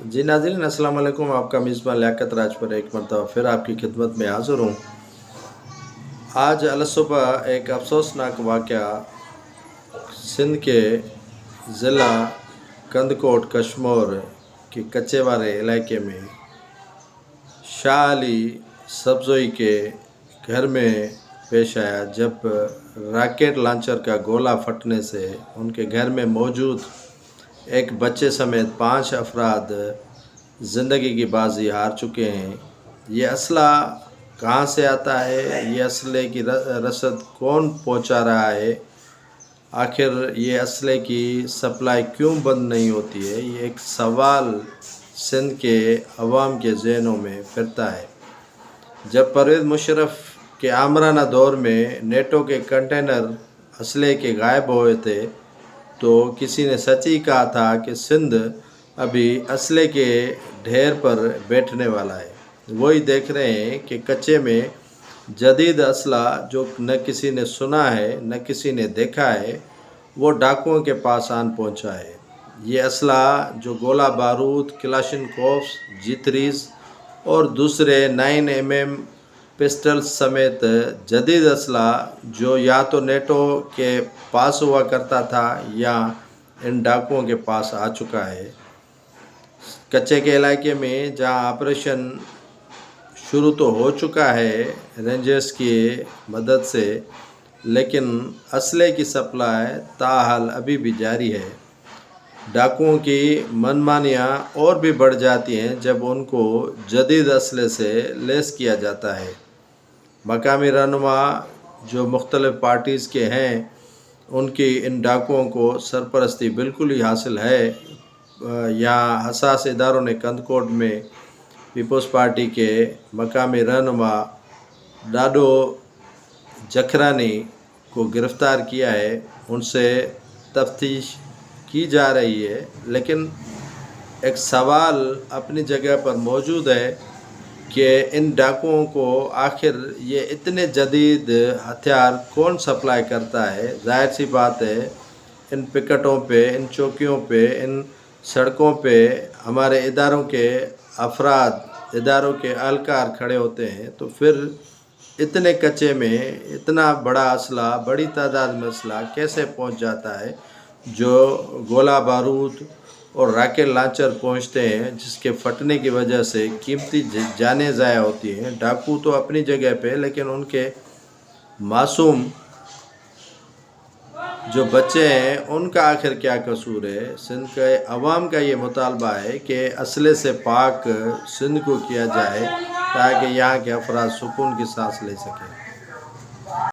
जी नाज़रीन, अस्सलाम वालेकुम। आपका मेज़बान लियाकत राज पर एक मरतबा फिर आपकी खिदमत में हाज़िर हूँ। आज अलसुबह एक अफसोसनाक वाक़या सिंध के ज़िला कंदकोट कशमोर के कच्चे वाले इलाके में शाह अली सब्ज़ोई के घर में पेश आया, जब रॉकेट लॉन्चर का गोला फटने से उनके घर में मौजूद एक बच्चे समेत 5 अफराद ज़िंदगी की बाजी हार चुके हैं। ये असला कहाँ से आता है? ये असले की रसद कौन पहुँचा रहा है? आखिर ये असले की सप्लाई क्यों बंद नहीं होती है? ये एक सवाल सिंध के अवाम के ज़हनों में फिरता है। जब परवेज़ मुशर्रफ के आमराना दौर में नेटो के कंटेनर असले के गायब हुए थे, तो किसी ने सच ही कहा था कि सिंध अभी असले के ढेर पर बैठने वाला है। वही देख रहे हैं कि कच्चे में जदीद असला जो न किसी ने सुना है न किसी ने देखा है, वो डाकुओं के पास आन पहुंचा है। ये असला जो गोला बारूद, क्लाशिनकोव्स, G3s और दूसरे 9mm पिस्टल्स समेत जदीद असला जो या तो नेटो के पास हुआ करता था या इन डाकुओं के पास आ चुका है। कच्चे के इलाके में जहां ऑपरेशन शुरू तो हो चुका है रेंजर्स की मदद से, लेकिन असले की सप्लाई ताहाल अभी भी जारी है। डाकुओं की मनमानियाँ और भी बढ़ जाती हैं जब उनको जदीद असले से लैस किया जाता है। मकामी रहनुमा जो मुख्तलिफ पार्टीज़ के हैं, उनकी इन डाकुओं को सरपरस्ती बिल्कुल ही हासिल है। यहाँ हसास इदारों ने कंदकोट में पीपल्स पार्टी के मकामी रहनुमा डाडो जखरानी को गिरफ़्तार किया है। उनसे तफ्तीश की जा रही है, लेकिन एक सवाल अपनी जगह पर मौजूद है कि इन डाकुओं को आखिर ये इतने जदीद हथियार कौन सप्लाई करता है। जाहिर सी बात है, इन पिकटों पे, इन चौकियों पे, इन सड़कों पे हमारे इदारों के अफराद, इदारों के एहलकार खड़े होते हैं, तो फिर इतने कच्चे में इतना बड़ा असला, बड़ी तादाद में असला कैसे पहुंच जाता है, जो गोला बारूद और रॉकेट लॉन्चर पहुंचते हैं, जिसके फटने की वजह से कीमती जानें ज़ाया होती हैं। डाकू तो अपनी जगह पे, लेकिन उनके मासूम जो बच्चे हैं उनका आखिर क्या कसूर है? सिंध के अवाम का ये मुतालबा है कि असले से पाक सिंध को किया जाए ताकि यहाँ के अफराद सुकून की सांस ले सकें।